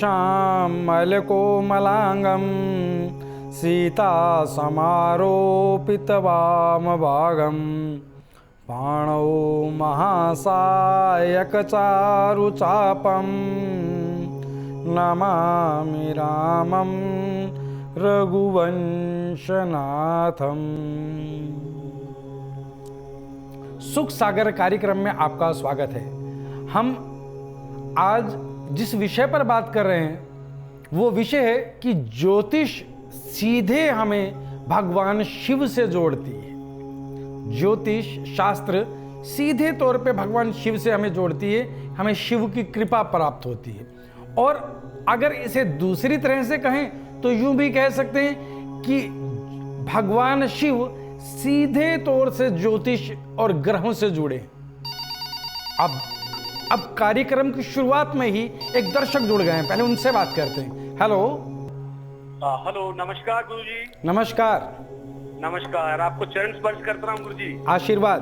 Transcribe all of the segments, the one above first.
श्यामलकोमलाङ्गं सीता समारोपितवामभागं पाणौ महासायकचारुचापं नमामि रामं रघुवंशनाथम। सुख सागर कार्यक्रम में आपका स्वागत है। हम आज जिस विषय पर बात कर रहे हैं वो विषय है कि ज्योतिष सीधे हमें भगवान शिव से जोड़ती है। ज्योतिष शास्त्र सीधे तौर पे भगवान शिव से हमें जोड़ती है, हमें शिव की कृपा प्राप्त होती है। और अगर इसे दूसरी तरह से कहें तो यूं भी कह सकते हैं कि भगवान शिव सीधे तौर से ज्योतिष और ग्रहों से जुड़े। अब कार्यक्रम की शुरुआत में ही एक दर्शक जुड़ गए हैं, पहले उनसे बात करते हैं। हेलो। हेलो, नमस्कार गुरुजी। नमस्कार। नमस्कार, आपको चरण स्पर्श करता हूँ गुरुजी। आशीर्वाद।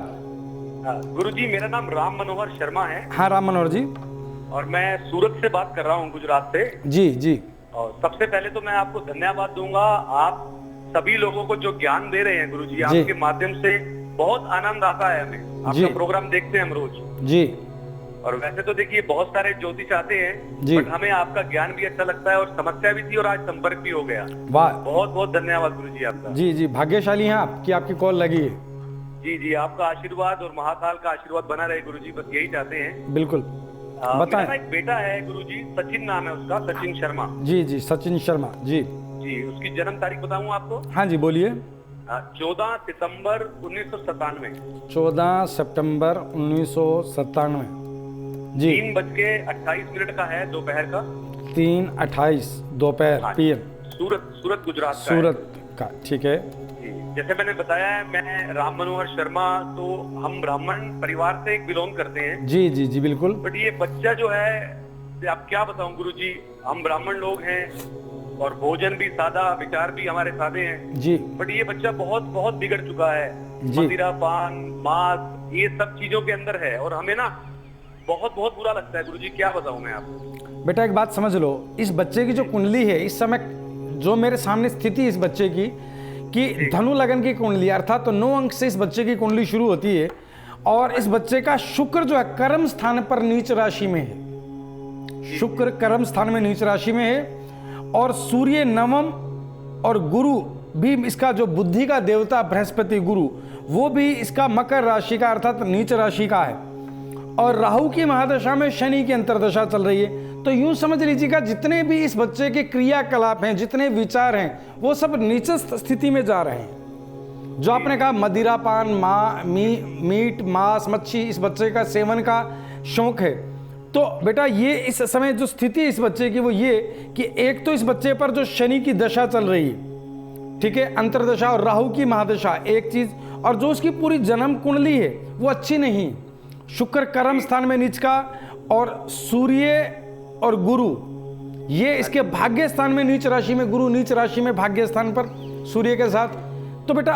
गुरुजी, मेरा नाम राम मनोहर शर्मा है। हाँ राम मनोहर जी। और मैं सूरत से बात कर रहा हूँ, गुजरात से। जी जी। और सबसे पहले तो मैं आपको धन्यवाद दूंगा, आप सभी लोगों को जो ज्ञान दे रहे हैं गुरुजी, आपके माध्यम से बहुत आनंद आता है हमें। आपका प्रोग्राम देखते हैं हम रोज जी। और वैसे तो देखिए बहुत सारे ज्योतिष आते हैं, बट हमें आपका ज्ञान भी अच्छा लगता है और समस्या भी थी और आज संपर्क भी हो गया। वाह, बहुत बहुत धन्यवाद गुरुजी आपका। जी जी, भाग्यशाली हैं आप कि आपकी कॉल लगी है। जी जी, आपका आशीर्वाद और महाकाल का आशीर्वाद बना रहे गुरुजी, बस यही चाहते हैं। बिल्कुल बताएं। मेरा एक बेटा है गुरुजी, सचिन नाम है उसका, सचिन शर्मा। जी जी, सचिन शर्मा जी जी। उसकी जन्म तारीख बताऊं आपको? हाँ जी बोलिए। 14 सितंबर 1997। 14 सितंबर 1997 जी। 3:28 का है दोपहर का। 3:28 दोपहर PM। सूरत गुजरात का। सूरत का, ठीक है। जैसे मैंने बताया है, मैं राम मनोहर शर्मा, तो हम ब्राह्मण परिवार से बिलोंग करते हैं। जी जी जी बिल्कुल। बट ये बच्चा जो है, आप क्या बताऊं गुरुजी, हम ब्राह्मण लोग हैं और भोजन भी सादा, विचार भी हमारे सादे हैं जी। बट ये बच्चा बहुत बहुत बिगड़ चुका है। मदिरा, पान, मांस, ये सब चीजों के अंदर है और हमें ना बहुत बहुत बुरा लगता है गुरुजी, क्या बताऊं मैं आपको। बेटा एक बात समझ लो, इस बच्चे की जो कुंडली है इस समय जो मेरे सामने स्थिति इस बच्चे की कि धनु लगन की कुंडली, अर्थात तो 9 अंक से इस बच्चे की कुंडली शुरू होती है और इस बच्चे का शुक्र जो है कर्म स्थान पर नीच राशि में है। शुक्र कर्म स्थान में नीच राशि में है और सूर्य नवम और गुरु भी इसका जो बुद्धि का देवता बृहस्पति गुरु, वो भी इसका मकर राशि का अर्थात नीच राशि का है। और राहु की महादशा में शनि की अंतर्दशा चल रही है। तो यूं समझ लीजिएगा जितने भी इस बच्चे के क्रियाकलाप हैं, जितने विचार हैं, वो सब नीच स्थिति में जा रहे हैं। जो आपने कहा मदिरा, पान, मीट, मांस, मच्छी, इस बच्चे का सेवन का शौक है। तो बेटा ये इस समय जो स्थिति इस बच्चे की वो ये कि एक तो इस बच्चे पर जो शनि की दशा चल रही है, ठीक है, अंतर्दशा, और राहु की महादशा एक चीज, और जो उसकी पूरी जन्म कुंडली है वो अच्छी नहीं। शुक्र कर्म स्थान में नीच का और सूर्य और गुरु ये इसके भाग्य स्थान में नीच राशि में, गुरु नीच राशि में भाग्य स्थान पर सूर्य के साथ। तो बेटा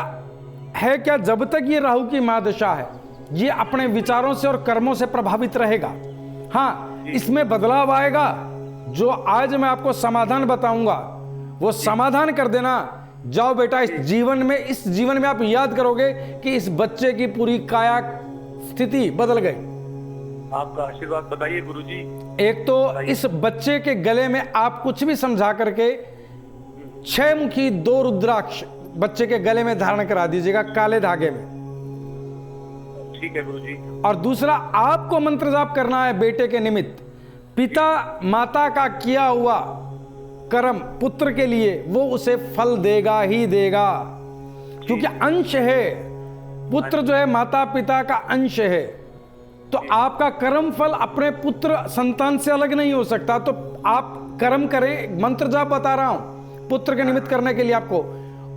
है क्या, जब तक ये राहु की महादशा है ये अपने विचारों से और कर्मों से प्रभावित रहेगा। हाँ, इसमें बदलाव आएगा। जो आज मैं आपको समाधान बताऊंगा वो समाधान कर देना। जाओ बेटा, इस जीवन में आप याद करोगे कि इस बच्चे की पूरी काया स्थिति बदल गई। आपका आशीर्वाद बताइए गुरुजी। एक तो इस बच्चे के गले में आप कुछ भी समझा करके 6 मुखी 2 रुद्राक्ष बच्चे के गले में धारण करा दीजिएगा काले धागे में। ठीक है गुरुजी। और दूसरा, आपको मंत्र जाप करना है बेटे के निमित्त। पिता माता का किया हुआ कर्म पुत्र के लिए वो उसे फल देगा ही देगा, क्योंकि अंश है। पुत्र जो है माता पिता का अंश है। तो आपका कर्म फल अपने पुत्र संतान से अलग नहीं हो सकता। तो आप कर्म करें, मंत्र जाप बता रहा हूं पुत्र के निमित्त करने के लिए आपको।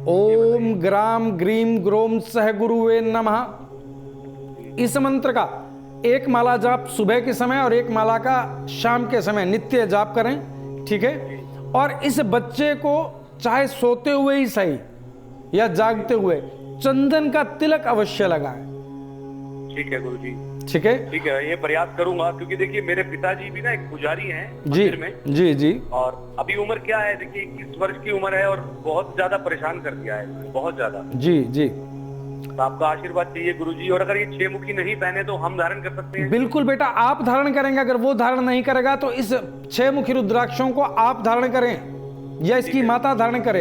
ओम ग्राम ग्रीम ग्रोम सह गुरुवे नमः, इस मंत्र का 1 माला जाप सुबह के समय और 1 माला का शाम के समय नित्य जाप करें, ठीक है। और इस बच्चे को चाहे सोते हुए ही सही या जागते हुए चंदन का तिलक अवश्य लगाएं। ठीक है गुरुजी। ठीक है, ठीक है, ये प्रयास करूंगा, क्योंकि देखिए मेरे पिताजी भी ना एक पुजारी हैं जी मंदिर में। जी जी। और अभी उम्र क्या है, देखिए 21 वर्ष की उम्र है और बहुत ज्यादा परेशान कर दिया है, बहुत ज्यादा। जी जी, तो आपका आशीर्वाद चाहिए गुरुजी। और अगर ये 6 मुखी नहीं पहने तो हम धारण कर सकते हैं? बिल्कुल बेटा, आप धारण करेंगे। अगर वो धारण नहीं करेगा तो इस 6 मुखी रुद्राक्षों को आप धारण करें या इसकी माता धारण करे।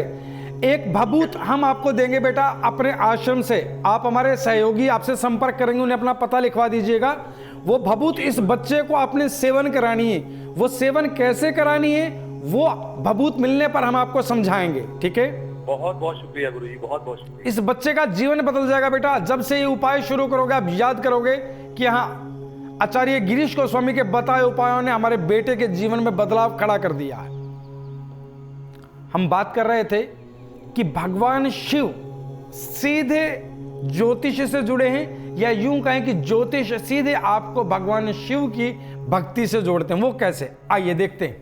एक भभूत हम आपको देंगे बेटा अपने आश्रम से। आप हमारे सहयोगी आपसे संपर्क करेंगे, उन्हें अपना पता लिखवा दीजिएगा। वो भभूत इस बच्चे को आपने सेवन करानी है। वो सेवन कैसे करानी है वो भभूत मिलने पर हम आपको समझाएंगे। ठीक है, बहुत बहुत शुक्रिया गुरुजी, बहुत बहुत शुक्रिया। इस बच्चे का जीवन बदल जाएगा बेटा। जब से ये उपाय शुरू करोगे आप याद करोगे कि हाँ, आचार्य गिरीश गोस्वामी के बताए उपायों ने हमारे बेटे के जीवन में बदलाव खड़ा कर दिया है। हम बात कर रहे थे कि भगवान शिव सीधे ज्योतिष से जुड़े हैं, या यूं कहें कि ज्योतिष सीधे आपको भगवान शिव की भक्ति से जोड़ते हैं। वो कैसे, आइए देखते हैं।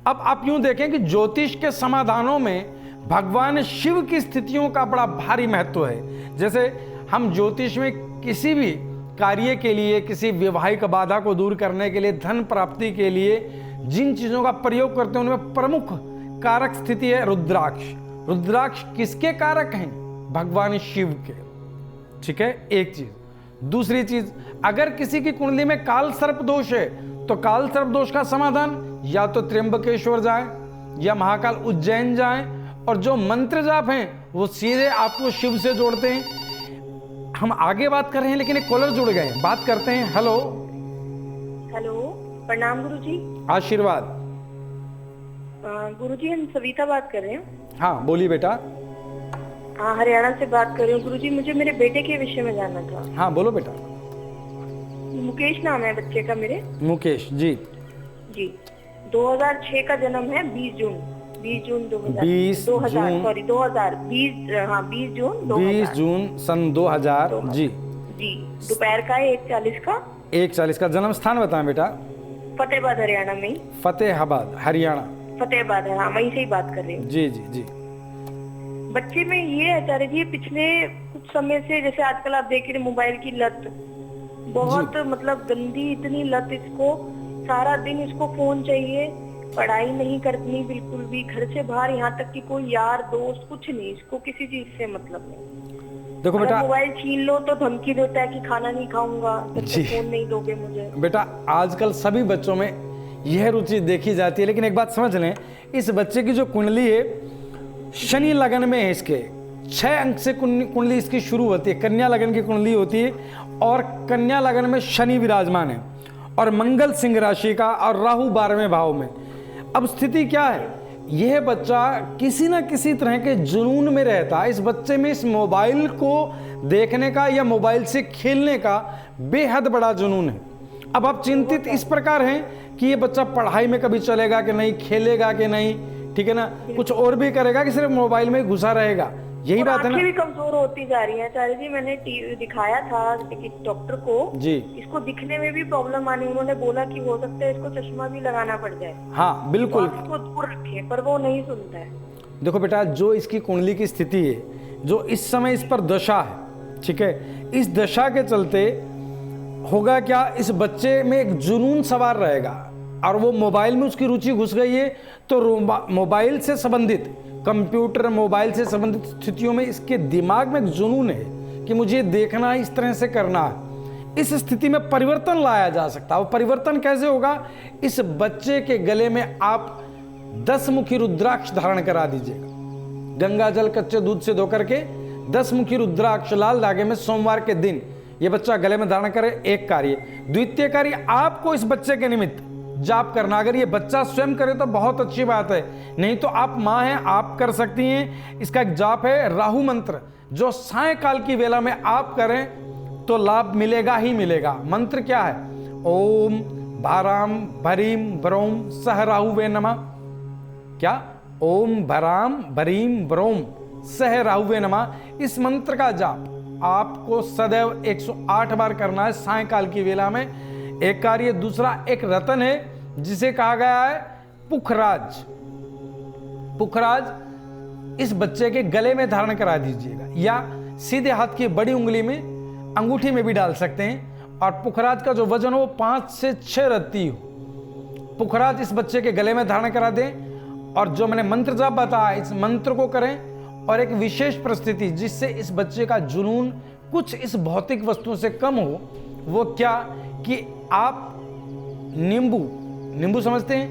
अब आप यूं देखें कि ज्योतिष के समाधानों में भगवान शिव की स्थितियों का बड़ा भारी महत्व है। जैसे हम ज्योतिष में किसी भी कार्य के लिए, किसी वैवाहिक बाधा को दूर करने के लिए, धन प्राप्ति के लिए जिन चीजों का प्रयोग करते हैं उनमें प्रमुख कारक स्थिति है रुद्राक्ष। रुद्राक्ष किसके कारक हैं? भगवान शिव के। ठीक है, एक चीज। दूसरी चीज, अगर किसी की कुंडली में काल सर्प दोष है तो काल सर्प दोष का समाधान या तो त्र्यंबकेश्वर जाए या महाकाल उज्जैन जाए, और जो मंत्र जाप हैं वो सीधे आपको शिव से जोड़ते हैं। हम आगे बात कर रहे हैं लेकिन एक कॉलर जुड़ गए हैं, बात करते हैं। हेलो हेलो, प्रणाम गुरुजी। आशीर्वाद। गुरुजी हम सविता बात कर रहे हैं। हाँ बोलिए बेटा। हाँ, हरियाणा से बात कर रही हूँ गुरुजी। मुझे मेरे बेटे के विषय में जानना था। हाँ बोलो बेटा। मुकेश नाम है बच्चे का मेरे। मुकेश जी। जी, 2006 का जन्म है, 20 जून 2000 20 जून सन 2000। जी जी, दोपहर का 1:40 का। 1:40 का। जन्म स्थान बताएं बेटा। फतेहाबाद हरियाणा में। फतेहाबाद हरियाणा। फतेहाबाद है, हाँ, वहीं से ही बात कर रही हूँ। जी जी जी। बच्चे में ये आचार्य जी, पिछले कुछ समय से जैसे आजकल आप देख रहे मोबाइल की लत बहुत मतलब गंदी इतनी लत, इसको सारा दिन इसको फोन चाहिए, पढ़ाई नहीं करनी बिल्कुल भी, घर से बाहर, यहाँ तक कि कोई यार दोस्त कुछ नहीं, इसको किसी चीज से मतलब नहीं। देखो बेटा, मोबाइल छीन लो तो धमकी देता है कि खाना नहीं खाऊंगा जब तक फोन नहीं दोगे मुझे। बेटा आजकल सभी बच्चों में यह रुचि देखी जाती है, लेकिन एक बात समझ लें, इस बच्चे की जो कुंडली है शनि लगन में है। इसके 6 अंक से कुंडली इसकी शुरू होती है। कन्या लगन की कुंडली होती है और कन्या लगन में शनि विराजमान है और मंगल सिंह राशि का और राहु 12वें भाव में। अब स्थिति क्या है, यह बच्चा किसी ना किसी तरह के जुनून में रहता है। इस बच्चे में इस मोबाइल को देखने का या मोबाइल से खेलने का बेहद बड़ा जुनून है। अब आप चिंतित इस प्रकार हैं कि ये बच्चा पढ़ाई में कभी चलेगा कि नहीं, खेलेगा कि नहीं, ठीक है ना, कुछ और भी करेगा कि सिर्फ मोबाइल में घुसा रहेगा, यही बात है ना। आंखें भी कमजोर होती जा रही हैं आचार्य जी। मैंने दिखाया था डॉक्टर को जी, इसको दिखने में भी प्रॉब्लम आनी, उन्होंने बोला कि हो सकता है इसको चश्मा भी लगाना पड़ जाए। हाँ बिल्कुल, तो इसको दूर रखें, पर वो नहीं सुनता है। देखो बेटा, जो इसकी कुंडली की स्थिति है, जो इस समय इस पर दशा है, ठीक है, इस दशा के चलते होगा क्या, इस बच्चे में एक जुनून सवार रहेगा और वो मोबाइल में उसकी रुचि घुस गई है। तो मोबाइल से संबंधित, कंप्यूटर मोबाइल से संबंधित स्थितियों में इसके दिमाग में एक जुनून है कि मुझे देखना है, इस तरह से करना है। इस स्थिति में परिवर्तन लाया जा सकता है। वो परिवर्तन कैसे होगा, इस बच्चे के गले में आप 10 मुखी रुद्राक्ष धारण करा दीजिएगा। गंगा जल कच्चे दूध से धोकर के 10 मुखी रुद्राक्ष लाल धागे में सोमवार के दिन ये बच्चा गले में धारण करे, एक कार्य। द्वितीय कार्य, आपको इस बच्चे के निमित्त जाप करना। अगर ये बच्चा स्वयं करे तो बहुत अच्छी बात है, नहीं तो आप माँ हैं, आप कर सकती हैं। इसका एक जाप है राहु मंत्र, जो सायंकाल की वेला में आप करें तो लाभ मिलेगा ही मिलेगा। मंत्र क्या है, ओम भाराम भरीम ब्रोम सह राहुवे नमः। क्या, ओम भराम भरीम ब्रोम सह राहुवे नमः। इस मंत्र का जाप आपको सदैव 108 बार करना है सायंकाल की वेला में, एक कार्य। दूसरा, एक रतन है जिसे कहा गया है पुखराज। पुखराज इस बच्चे के गले में धारण करा दीजिएगा, या सीधे हाथ की बड़ी उंगली में, अंगूठी में भी डाल सकते हैं। और पुखराज का जो वजन हो वो 5 से 6 रत्ती हो। पुखराज इस बच्चे के गले में धारण करा दें और जो मैंने मंत्र जाप बताया इस मंत्र को करें और एक विशेष परिस्थिति जिससे इस बच्चे का जुनून कुछ इस भौतिक वस्तुओं से कम हो, वो क्या कि आप नींबू समझते हैं,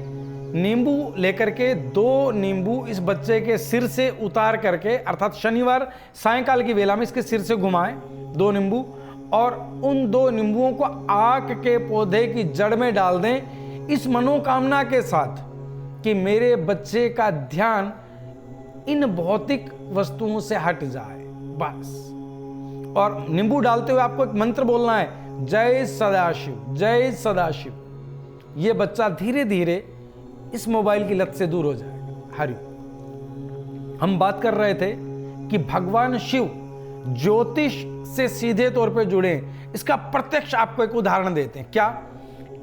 नींबू लेकर के 2 नींबू इस बच्चे के सिर से उतार करके अर्थात शनिवार सायंकाल की वेला में इसके सिर से घुमाएं 2 नींबू और उन 2 नींबुओं को आक के पौधे की जड़ में डाल दें इस मनोकामना के साथ कि मेरे बच्चे का ध्यान इन भौतिक वस्तुओं से हट जाए बस। और नींबू डालते हुए आपको एक मंत्र बोलना है, जय सदाशिव, जय सदाशिव। ये बच्चा धीरे धीरे इस मोबाइल की लत से दूर हो जाएगा। हरि हम बात कर रहे थे कि भगवान शिव ज्योतिष से सीधे तौर पे जुड़े। इसका प्रत्यक्ष आपको एक उदाहरण देते हैं, क्या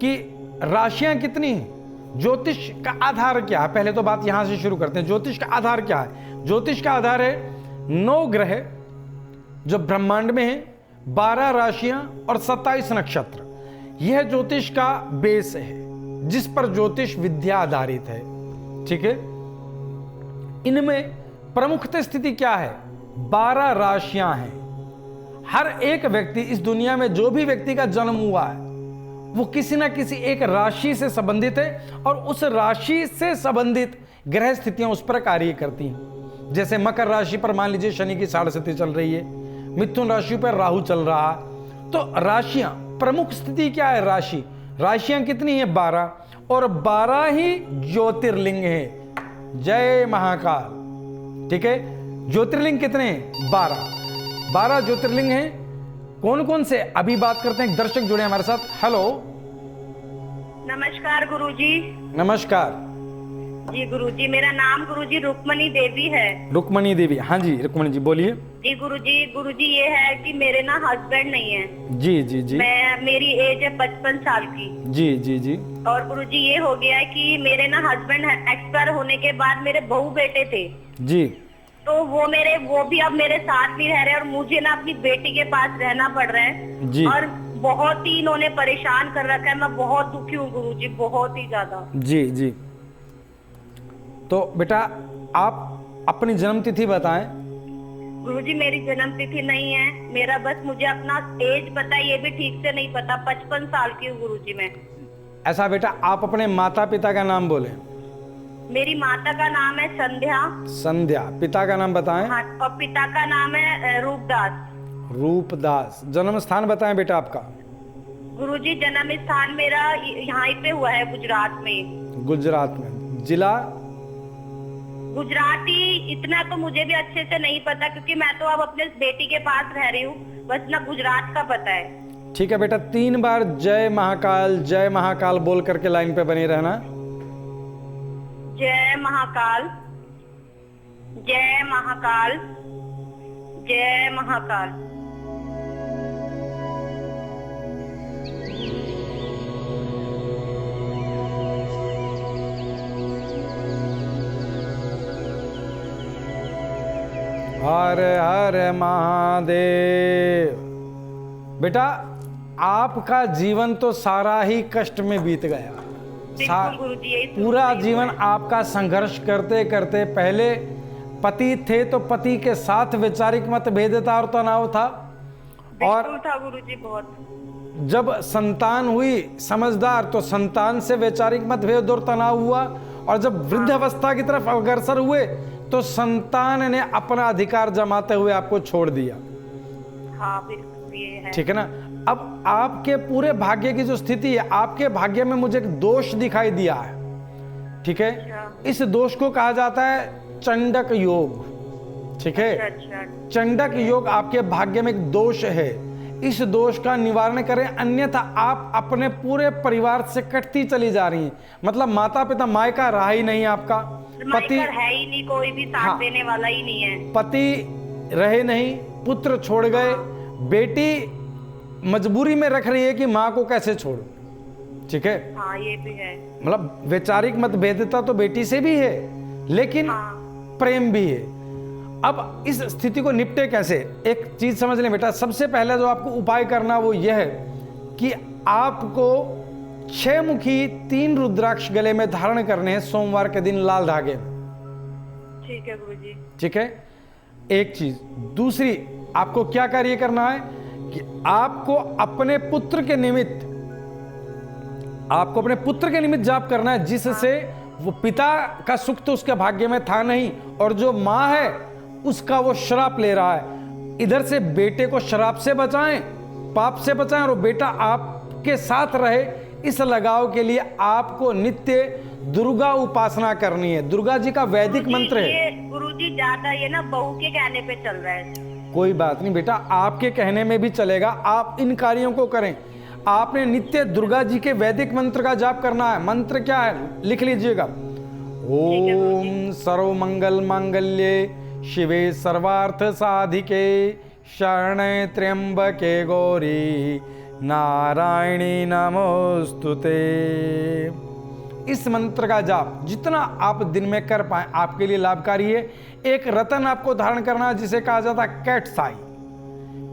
कि राशियां कितनी हैं, ज्योतिष का आधार क्या है। पहले तो बात यहां से शुरू करते हैं, ज्योतिष का आधार क्या है। ज्योतिष का आधार है 9 ग्रह जो ब्रह्मांड में है, 12 राशियां और 27 नक्षत्र। यह ज्योतिष का बेस है जिस पर ज्योतिष विद्या आधारित है। ठीक है, इनमें प्रमुखतः स्थिति क्या है, 12 राशियां हैं। हर एक व्यक्ति इस दुनिया में जो भी व्यक्ति का जन्म हुआ है वो किसी ना किसी एक राशि से संबंधित है और उस राशि से संबंधित ग्रह स्थितियां उस पर कार्य करती हैं। जैसे मकर राशि पर मान लीजिए शनि की 6.5 चल रही है, मिथुन राशि पर राहु चल रहा, तो राशियां प्रमुख स्थिति क्या है, राशियां कितनी है, 12 और 12 ही ज्योतिर्लिंग है। जय महाकाल। ठीक है, ज्योतिर्लिंग कितने हैं, 12 ज्योतिर्लिंग हैं। कौन कौन से, अभी बात करते हैं, एक दर्शक जुड़े हमारे साथ। हेलो, नमस्कार गुरुजी। नमस्कार जी गुरुजी, मेरा नाम गुरुजी रुक्मणी देवी है। रुक्मणी देवी, हाँ जी रुक्मणी जी बोलिए। जी गुरुजी ये है कि मेरे ना हस्बैंड नहीं है। जी जी जी। मेरी एज है 55 साल की। जी जी जी। और गुरुजी ये हो गया है कि मेरे ना हस्बैंड एक्सपायर होने के बाद मेरे बहू बेटे थे जी, तो वो भी अब मेरे साथ नहीं रह रहे और मुझे ना अपनी बेटी के पास रहना पड़ रहा है जी। और बहुत ही इन्होंने परेशान कर रखा है। मैं बहुत दुखी हूँ गुरुजी, बहुत ही ज्यादा। जी जी। तो बेटा आप अपनी जन्म तिथि बताएं। गुरुजी मेरी जन्म तिथि नहीं है, मेरा बस मुझे अपना एज पता है, ये भी ठीक से नहीं पता। 55 साल की हूँ गुरुजी मैं। ऐसा बेटा, आप अपने माता पिता का नाम बोले। मेरी माता का नाम है संध्या। संध्या। पिता का नाम बताएं। हाँ, और पिता का नाम है रूपदास। रूपदास। जन्म स्थान बताएं बेटा आपका। गुरुजी जन्म स्थान मेरा यहाँ पे हुआ है, गुजरात में। गुजरात में। जिला गुजराती इतना तो मुझे भी अच्छे से नहीं पता क्योंकि मैं तो अब अपने बेटी के पास रह रही हूँ, बस ना गुजरात का पता है। ठीक है बेटा, 3 बार जय महाकाल बोल करके लाइन पे बने रहना। जय महाकाल, जय महाकाल, जय महाकाल। हर हर महादेव। बेटा आपका जीवन तो सारा ही कष्ट में बीत गया। पूरा जीवन आपका संघर्ष करते करते, पहले पति थे तो पति के साथ वैचारिक मतभेदता और तनाव था, और था गुरुजी बहुत। जब संतान हुई समझदार तो संतान से वैचारिक मतभेद और तनाव हुआ, और जब वृद्धावस्था की तरफ अग्रसर हुए तो संतान ने अपना अधिकार जमाते हुए आपको छोड़ दिया। हाँ बिल्कुल ये है। ठीक है ना। अब आपके पूरे भाग्य की जो स्थिति है, आपके भाग्य में मुझे एक दोष दिखाई दिया है। ठीक है, इस दोष को कहा जाता है चंडक योग। ठीक है, चंडक योग आपके भाग्य में एक दोष है। इस दोष का निवारण करें, अन्यथा आप अपने पूरे परिवार से कटती चली जा रही हैं। मतलब माता पिता, मायका रहा ही नहीं आपका, पति है ही नहीं, कोई भी साथ देने वाला ही नहीं है, पति रहे नहीं, पुत्र छोड़ गए, बेटी मजबूरी में रख रही है कि माँ को कैसे छोड़ो। ठीक है, हाँ ये भी है। मतलब वैचारिक मतभेदता तो बेटी से भी है, लेकिन प्रेम भी है। अब इस स्थिति को निपटे कैसे, एक चीज समझ लें बेटा। सबसे पहले जो आपको उपाय करना वो यह है कि आपको 6 मुखी 3 रुद्राक्ष गले में धारण करने हैं सोमवार के दिन लाल धागे में। ठीक है गुरुजी। ठीक है, एक चीज। दूसरी, आपको क्या कार्य करना है कि आपको अपने पुत्र के निमित्त जाप करना है, जिससे वो पिता का सुख तो उसके भाग्य में था नहीं, और जो मां है उसका वो श्राप ले रहा है। इधर से बेटे को श्राप से बचाएं, पाप से बचाएं, और बेटा आपके साथ रहे, इस लगाव के लिए आपको नित्य दुर्गा उपासना करनी है। दुर्गा जी का वैदिक मंत्र है। गुरुजी ज्यादा ये ना बहू के कहने पे चल रहा है। कोई बात नहीं बेटा, आपके कहने में भी चलेगा, आप इन कार्यों को करें। आपने नित्य दुर्गा जी के वैदिक मंत्र का जाप करना है। मंत्र क्या है, लिख लीजिएगा। ओम सर्व मंगल मांगल्ये शिवे सर्वार्थ साधिके शरणे त्र्यंबके गौरी नारायणी नमोस्तुते। इस मंत्र का जाप जितना आप दिन में कर पाए आपके लिए लाभकारी है। एक रतन आपको धारण करना है जिसे कहा जाता है कैट साई।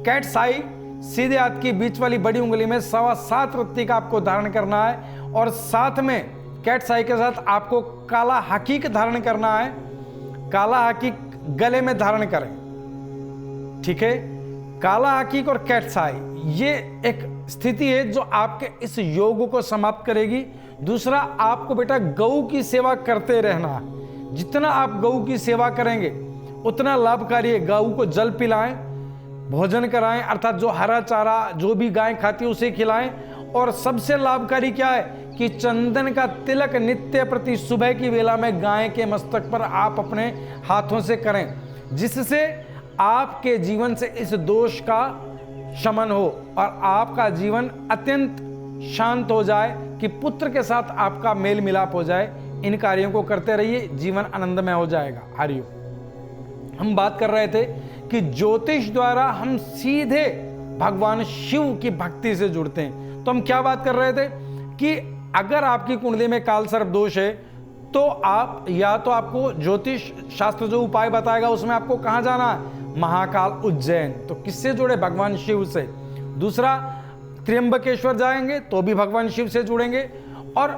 कैट साई सीधे हाथ की बीच वाली बड़ी उंगली में 7.25 रत्ती का आपको धारण करना है, और साथ में कैट साई के साथ आपको काला हकीक धारण करना है। काला हकीक गले में धारण करें। ठीक है, काला हकीक और कैट साई ये एक स्थिति है जो आपके इस योग को समाप्त करेगी। दूसरा, आपको बेटा गऊ की सेवा करते रहना है। जितना आप गऊ की सेवा करेंगे उतना लाभकारी है। गऊ को जल पिलाएं, भोजन कराएं, अर्थात जो हरा चारा जो भी गाय खाती है उसे खिलाएं। और सबसे लाभकारी क्या है कि चंदन का तिलक नित्य प्रति सुबह की वेला में गाय के मस्तक पर आप अपने हाथों से करें, जिससे आपके जीवन से इस दोष का शमन हो और आपका जीवन अत्यंत शांत हो जाए, कि पुत्र के साथ आपका मेल मिलाप हो जाए। इन कार्यों को करते रहिए, जीवन आनंदमय हो जाएगा। हरिओम। हम बात कर रहे थे कि ज्योतिष द्वारा हम सीधे भगवान शिव की भक्ति से जुड़ते हैं। तो हम क्या बात कर रहे थे कि अगर आपकी कुंडली में काल सर्प दोष है तो आप या तो आपको ज्योतिष शास्त्र जो उपाय बताएगा उसमें आपको कहां जाना है, महाकाल उज्जैन। तो किससे जुड़े, भगवान शिव से। दूसरा, त्र्यंबकेश्वर जाएंगे तो भी भगवान शिव से जुड़ेंगे। और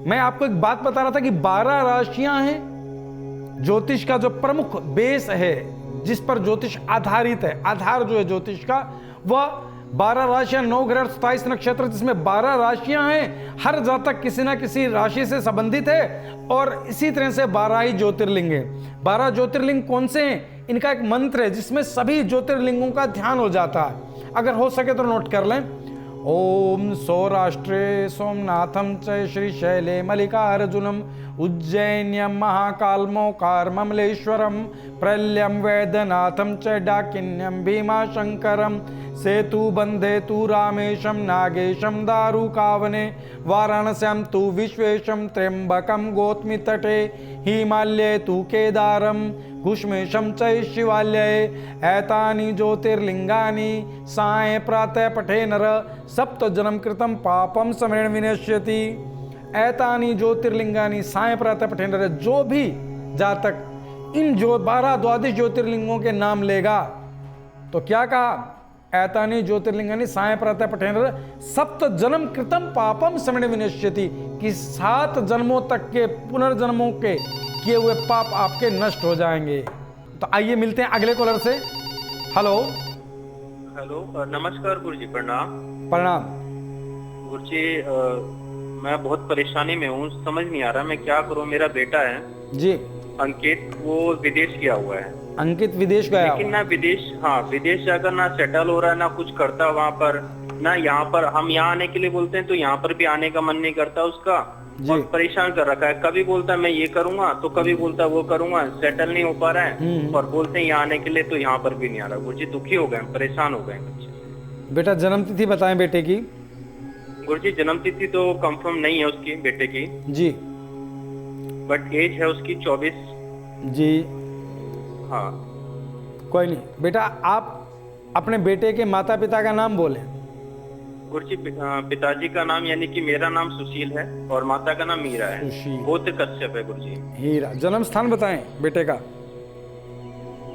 मैं आपको एक बात बता रहा था कि 12 राशियां हैं ज्योतिष का, जो प्रमुख बेस है जिस पर ज्योतिष आधारित है। आधार जो है ज्योतिष का वह 12 राशियां, 9 ग्रह, 27 नक्षत्र, जिसमें 12 राशियां हैं। हर जातक किसी ना किसी राशि से संबंधित है, और इसी तरह से 12 ही ज्योतिर्लिंग है। 12 ज्योतिर्लिंग कौन से हैं, इनका एक मंत्र है जिसमें सभी ज्योतिर्लिंगों का ध्यान हो जाता है। अगर हो सके तो नोट कर लें। ओम सौराष्ट्रे सोमनाथम च श्रीशैले मल्लिकार्जुनम उज्जैन्यम महाकालमोकार ममलेश्वरम प्रल्यम वैद्यनाथम च डाकिन्यम भीमाशंकरम सेतु बंधे तु रामेशम नागेशम दारुकावने वाराणस्याम तु विश्वेशम त्र्यंबकम गौतमी तटे हिमालये तु केदारम घुष्मेशम च शिवालये एतानि ज्योतिर्लिंगानि साय प्रातः पठे नर सप्त जन्म कृतम पापम स्मरण विनश्यति। एतानि ज्योतिर्लिंगानि साय प्रातः पठे नर, जो भी जातक इन 12 द्वादश ज्योतिर्लिंगों के नाम लेगा तो क्या कहा, एतानि ज्योतिर्लिंगानि साय प्रातः पठे नर सप्त जन्म कृतम पापम स्मरण विनश्यति, कि 7 जन्मों तक के पुनर्जन्मों के किए हुए पाप आपके नष्ट हो जाएंगे। तो आइए मिलते हैं अगले कॉलर से। हेलो। हेलो, नमस्कार गुरुजी, प्रणाम। प्रणाम गुरुजी, मैं बहुत परेशानी में हूँ, समझ नहीं आ रहा मैं क्या करूँ। मेरा बेटा है जी अंकित, वो विदेश गया हुआ है। अंकित विदेश गया, लेकिन ना विदेश जाकर ना सेटल हो रहा है, ना कुछ करता वहाँ पर, ना यहाँ पर। हम यहाँ आने के लिए बोलते हैं तो यहाँ पर भी आने का मन नहीं करता उसका, और परेशान कर रखा है। कभी बोलता है मैं ये करूंगा, तो कभी बोलता है वो करूंगा, सेटल नहीं हो पा रहा है। और बोलते हैं यहाँ आने के लिए तो यहाँ पर भी नहीं आ रहा। गुरुजी दुखी हो गए, परेशान हो गए बच्चे। बेटा जन्म तिथि बताएं बेटे की। गुरुजी जन्म तिथि तो कंफर्म नहीं है उसकी, बेटे की जी, बट एज है उसकी 24 जी। हाँ कोई नहीं बेटा, आप अपने बेटे के माता पिता का नाम बोले। गुरुजी पिताजी का नाम यानी कि मेरा नाम सुशील है और माता का नाम मीरा है। गोत्र कश्यप है गुरुजी। हीरा। जन्म स्थान बताएं बेटे का।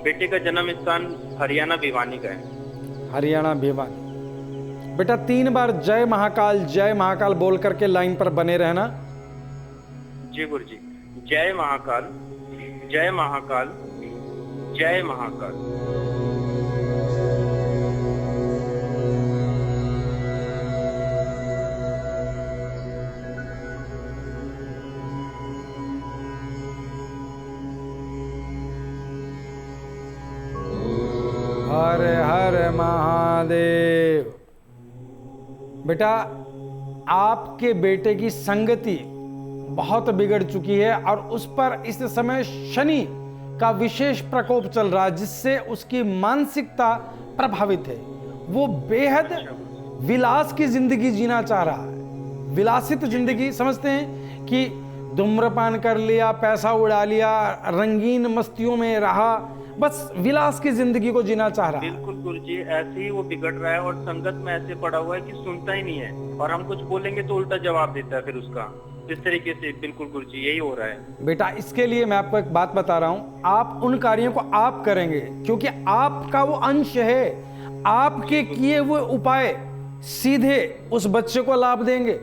बेटे का जन्म स्थान हरियाणा भिवानी का है। हरियाणा भिवानी। बेटा 3 बार जय महाकाल बोल करके लाइन पर बने रहना। जी गुरुजी। जय महाकाल, जय महाकाल, जय महाकाल। हर हर महादेव। बेटा आपके बेटे की संगति बहुत बिगड़ चुकी है और उस पर इस समय शनि का विशेष प्रकोप चल रहा है, जिससे उसकी मानसिकता प्रभावित है। वो बेहद विलास की जिंदगी जीना चाह रहा है। विलासित जिंदगी समझते हैं कि धूम्रपान कर लिया, पैसा उड़ा लिया, रंगीन मस्तियों में रहा, बस विलास की जिंदगी को जीना चाह रहा है। बिल्कुल गुरुजी, ऐसे ही वो बिगड़ रहा है और संगत में ऐसे पड़ा हुआ है कि सुनता ही नहीं है, और हम कुछ बोलेंगे तो उल्टा जवाब देता है फिर उसका। इस तरीके से बिल्कुल गुरुजी यही हो रहा है। बेटा इसके लिए मैं आपको एक बात बता रहा हूं, आप उन कार्यों को आप करेंगे क्योंकि आपका वो अंश है। आपके किए हुए उपाय सीधे उस बच्चे को लाभ देंगे।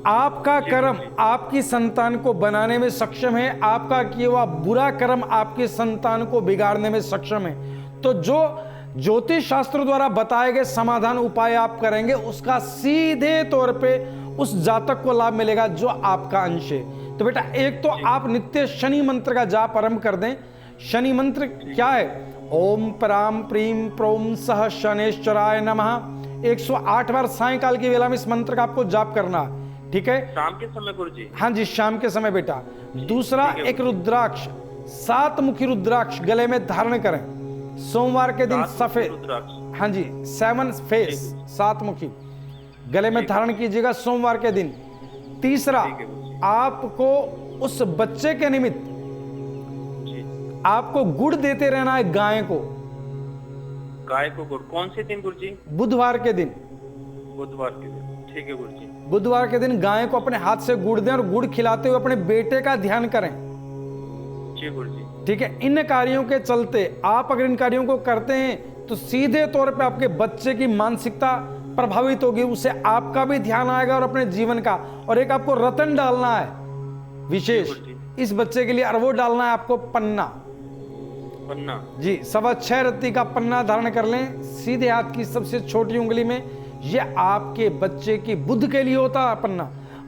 आपका कर्म आपकी संतान को बनाने में सक्षम है, आपका किया हुआ बुरा कर्म आपकी संतान को बिगाड़ने में सक्षम है। तो जो ज्योतिष शास्त्र द्वारा बताए गए समाधान उपाय आप करेंगे, उसका सीधे तौर पे उस जातक को लाभ मिलेगा जो आपका अंश है। तो बेटा एक तो आप नित्य शनि मंत्र का जाप आरंभ कर दें। शनि मंत्र क्या है? ओम प्राम प्रीम प्रोम सह शनेश्वराय नमः। 108 बार सायंकाल की वेला में इस मंत्र का आपको जाप करना, ठीक है? शाम के समय गुरुजी? हाँ जी, शाम के समय बेटा। दूसरा एक रुद्राक्ष, 7 मुखी रुद्राक्ष गले में धारण करें। सोमवार के दिन सफेद, हाँ जी 7 फेस 7 मुखी गले में धारण कीजिएगा सोमवार के दिन। तीसरा आपको उस बच्चे के निमित्त आपको गुड़ देते रहना है गाय को। गाय को गुड़ कौन से दिन गुरुजी? बुधवार के दिन। बुधवार के दिन, ठीक है गुरुजी। बुधवार के दिन गाय को अपने हाथ से गुड़ दें और गुड़ खिलाते हुए अपने बेटे का ध्यान करें। जी गुरुजी। ठीक है, इन कार्यों के चलते आप अगर इन कार्यों को करते हैं तो सीधे तौर पे आपके बच्चे की मानसिकता प्रभावित होगी, उसे आपका भी ध्यान आएगा और अपने जीवन का। और एक आपको रतन डालना है विशेष इस बच्चे के लिए, और वो डालना है आपको पन्ना। पन्ना जी, 6.25 रत्ती का पन्ना धारण कर लें सीधे हाथ की सबसे छोटी उंगली में। ये आपके बच्चे की बुद्ध के लिए होता है पन्ना।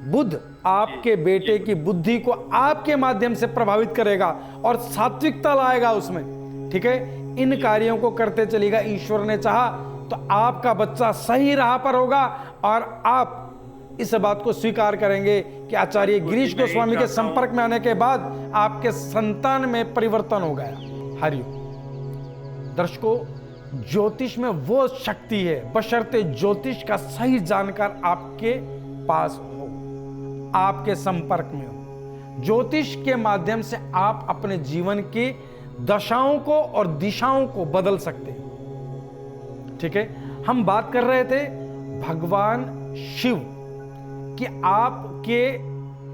बुद्ध आपके बेटे की बुद्धि को आपके माध्यम से प्रभावित करेगा और सात्विकता लाएगा उसमें, ठीक है? इन कार्यों को करते चलेगा, ईश्वर ने चाहा तो आपका बच्चा सही राह पर होगा और आप इस बात को स्वीकार करेंगे कि आचार्य गिरीश गोस्वामी के संपर्क में आने के बाद आपके संतान में परिवर्तन हो गया। हरिओम। दर्शकों, ज्योतिष में वो शक्ति है, बशर्ते ज्योतिष का सही जानकार आपके पास हो, आपके संपर्क में हो। ज्योतिष के माध्यम से आप अपने जीवन की दशाओं को और दिशाओं को बदल सकते हैं, ठीक है? हम बात कर रहे थे भगवान शिव कि आपके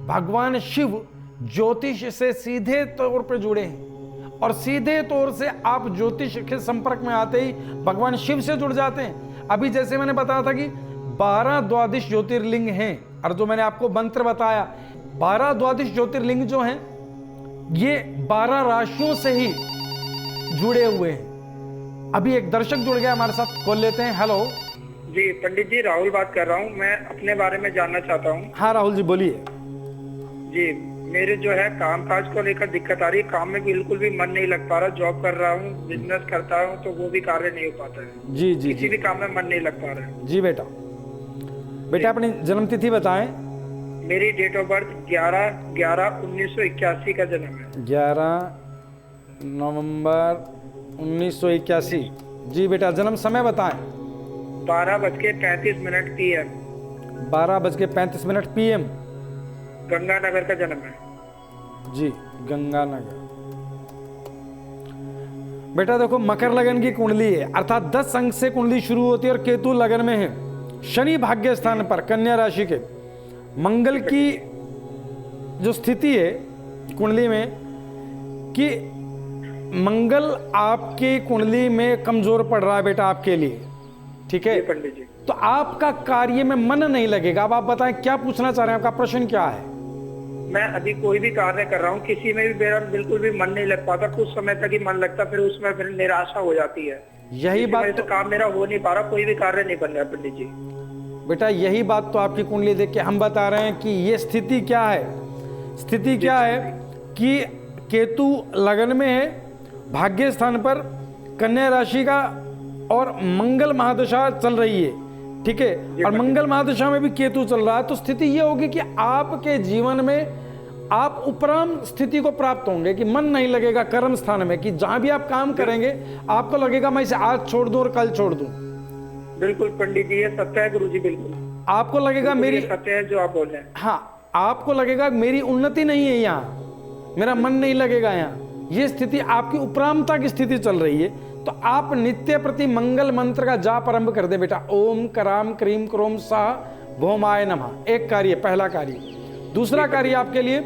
भगवान शिव ज्योतिष से सीधे तौर पर जुड़े हैं और सीधे तौर से आप ज्योतिष के संपर्क में आते ही भगवान शिव से जुड़ जाते हैं। अभी जैसे मैंने बताया था कि 12 द्वादश ज्योतिर्लिंग हैं, और जो मैंने आपको मंत्र बताया 12 द्वादश ज्योतिर्लिंग जो हैं ये 12 राशियों से ही जुड़े हुए हैं। अभी एक दर्शक जुड़ गया हमारे साथ, कॉल लेते हैं। हेलो जी पंडित जी, राहुल बात कर रहा हूँ। मैं अपने बारे में जानना चाहता हूँ। हाँ राहुल जी बोलिए। जी, मेरे जो है काम काज को लेकर दिक्कत आ रही है। काम में बिल्कुल भी मन नहीं लग पा रहा। जॉब कर रहा हूँ, बिजनेस करता हूँ, तो वो भी कार्य नहीं हो पाता है। जी जी किसी भी काम में मन नहीं लग पा रहा है। जी बेटा, बेटा अपनी जन्म तिथि बताएं। मेरी डेट ऑफ बर्थ 11/11/1981 का जन्म है। 11 नवंबर 1981। जी बेटा, जन्म समय बताएं। 12:35 PM। 12:35 PM। गंगानगर का जन्म है। जी, गंगानगर। बेटा देखो, मकर लगन की कुंडली है, अर्थात 10 अंक से कुंडली शुरू होती है और केतु लगन में है। शनि भाग्य स्थान पर कन्या राशि के। मंगल की जो स्थिति है कुंडली में कि मंगल आपकी कुंडली में कमजोर पड़ रहा है बेटा आपके लिए, ठीक है? पंडित जी। तो आपका कार्य में मन नहीं लगेगा। अब आप बताएं क्या पूछना चाह रहे हैं, आपका प्रश्न क्या है? मैं अभी कोई भी कार्य कर रहा हूँ, किसी में भी मेरा बिल्कुल भी मन नहीं लग पाता, कुछ समय तक ही मन लगता, फिर उसमें फिर निराशा हो जाती है। यही बात तो काम मेरा हो नहीं पा रहा, कोई भी कार्य नहीं बन रहा पंडित जी। बेटा यही बात तो आपकी कुंडली देख के हम बता रहे हैं कि ये स्थिति क्या है। स्थिति क्या है कि केतु लगन में है, भाग्य स्थान पर कन्या राशि का, और मंगल महादशा चल रही है, ठीक है, और मंगल महादशा में भी केतु चल रहा है। तो स्थिति ये होगी कि आपके जीवन में आप उपराम स्थिति को प्राप्त होंगे कि मन नहीं लगेगा कर्म स्थान में, कि जहां भी आप काम करेंगे आपको लगेगा मैं इसे आज छोड़ दूं और कल छोड़ दूं। बिल्कुल पंडित जी, ये सत्य है गुरुजी, बिल्कुल आपको लगेगा मेरी, सत्य है जो आप बोल रहे हैं। हाँ, आपको लगेगा मेरी उन्नति नहीं है यहाँ, मेरा मन नहीं लगेगा यहाँ। ये स्थिति आपकी उपरामता की स्थिति चल रही है। तो आप नित्य प्रति मंगल मंत्र का जाप आरंभ कर दे बेटा। ओम कराम क्रीम क्रोम सा भौमाय नमः। एक कार्य, पहला कार्य। दूसरा कार्य आपके लिए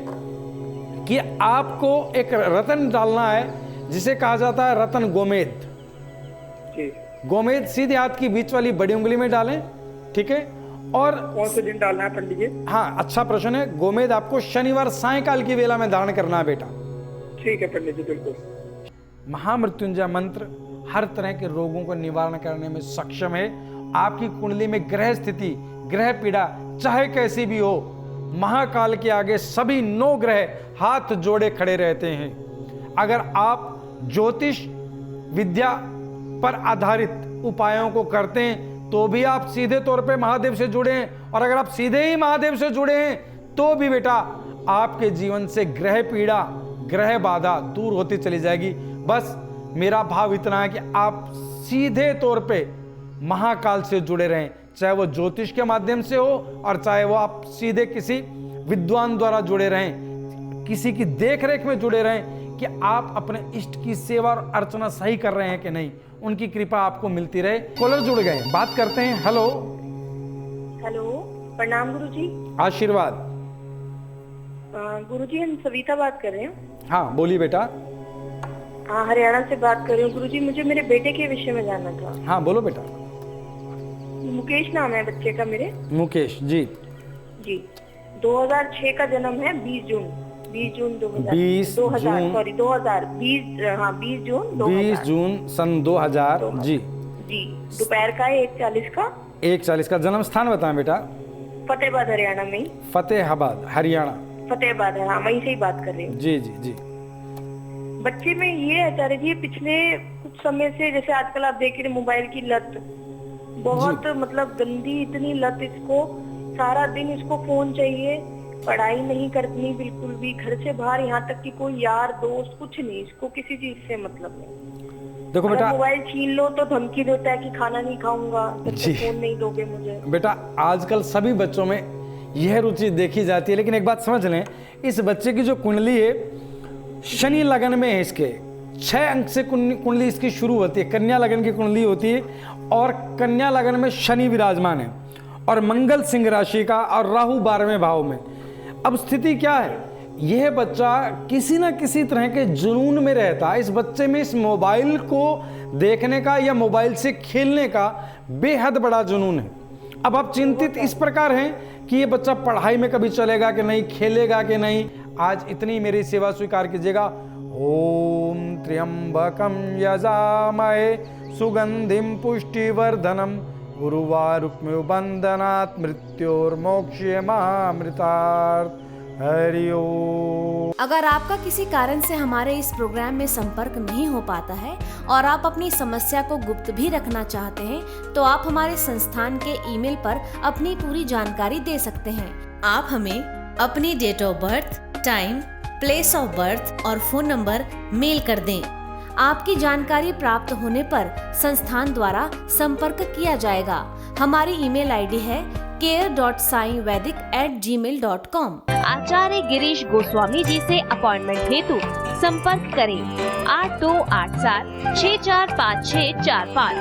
कि आपको एक रत्न डालना है जिसे कहा जाता है रत्न गोमेद। गोमेद सीधे हाथ की बीच वाली बड़ी उंगली में डालें, ठीक है। और कौन से दिन डालना है पंडित जी? हाँ, अच्छा प्रश्न है। गोमेद आपको शनिवार सायंकाल की वेला में धारण करना है बेटा। ठीक है पंडित जी, बिल्कुल। महामृत्युंजय मंत्र हर तरह के रोगों को निवारण करने में सक्षम है। आपकी कुंडली में ग्रह स्थिति, ग्रह पीड़ा चाहे कैसी भी हो, महाकाल के आगे सभी 9 ग्रह हाथ जोड़े खड़े रहते हैं। अगर आप ज्योतिष विद्या पर आधारित उपायों को करते हैं तो भी आप सीधे तौर पे महादेव से जुड़े हैं, और अगर आप सीधे ही महादेव से जुड़े हैं तो भी बेटा आपके जीवन से ग्रह पीड़ा, ग्रह बाधा दूर होती चली जाएगी। बस मेरा भाव इतना है कि आप सीधे तौर पे महाकाल से जुड़े रहें, चाहे वो ज्योतिष के माध्यम से हो और चाहे वो आप सीधे किसी विद्वान द्वारा जुड़े रहें, किसी की देखरेख में जुड़े रहें कि आप अपने इष्ट की सेवा और अर्चना सही कर रहे हैं कि नहीं, उनकी कृपा आपको मिलती रहे। कॉलर जुड़ गए, बात करते हैं। हेलो हेलो, प्रणाम गुरुजी। आशीर्वाद। गुरुजी हम सविता बात कर रहे हैं। हाँ बोलिए बेटा। हाँ, हरियाणा से बात कर रही हूँ गुरुजी। मुझे मेरे बेटे के विषय में जानना था। हाँ बोलो बेटा। मुकेश नाम है बच्चे का मेरे। मुकेश जी। जी, 2006 का जन्म है, 20 जून 2000 20 जून सन 2000 जी। जी, दोपहर का 1:40 का। 1:40 का। जन्म स्थान बताएं बेटा। फतेहाबाद हरियाणा में। फतेहाबाद हरियाणा। फतेहाबाद है, हाँ, वहीं से ही बात कर रही हूँ। जी जी जी। बच्चे में ये है आचार्य जी, पिछले कुछ समय से, जैसे आजकल आप देख रहे मोबाइल की लत बहुत मतलब गंदी इतनी लत, इसको सारा दिन इसको फोन चाहिए, पढ़ाई नहीं करनी बिल्कुल भी, घर से बाहर, यहाँ तक कि कोई यार दोस्त कुछ नहीं, इसको किसी चीज से मतलब नहीं। देखो बेटा, मोबाइल छीन लो तो धमकी देता है कि खाना नहीं खाऊंगा जब तक फोन नहीं दोगे मुझे। बेटा आजकल सभी बच्चों में यह रुचि देखी जाती है, लेकिन एक बात समझ लें, इस बच्चे की जो कुंडली है शनि लगन में है, इसके 6 अंक से कुंडली इसकी शुरू होती है। कन्या लगन की कुंडली होती है और कन्या लगन में शनि विराजमान है और मंगल सिंह राशि का और राहु 12वें भाव में। अब स्थिति क्या है, यह बच्चा किसी ना किसी तरह के जुनून में रहता है। इस बच्चे में इस मोबाइल को देखने का या मोबाइल से खेलने का बेहद बड़ा जुनून है। अब आप चिंतित इस प्रकार हैं कि ये बच्चा पढ़ाई में कभी चलेगा कि नहीं, खेलेगा कि नहीं। आज इतनी मेरी सेवा स्वीकार कीजिएगा। ओम त्र्यंबकम यजामहे सुगंधिम पुष्टिवर्धनम उर्वारुकमिव बंधनात् मृत्योर्मोक्षयमामृतात्। हरि ओम। अगर आपका किसी कारण से हमारे इस प्रोग्राम में संपर्क नहीं हो पाता है और आप अपनी समस्या को गुप्त भी रखना चाहते हैं, तो आप हमारे संस्थान के ईमेल पर अपनी पूरी जानकारी दे सकते हैं। आप हमें अपनी date of birth, time, place of birth और फोन नंबर मेल कर दें। आपकी जानकारी प्राप्त होने पर संस्थान द्वारा संपर्क किया जाएगा। हमारी ईमेल आईडी है care.saivedic@gmail.com। आचार्य गिरीश गोस्वामी जी से अपॉइंटमेंट हेतु संपर्क करें 8287 645645।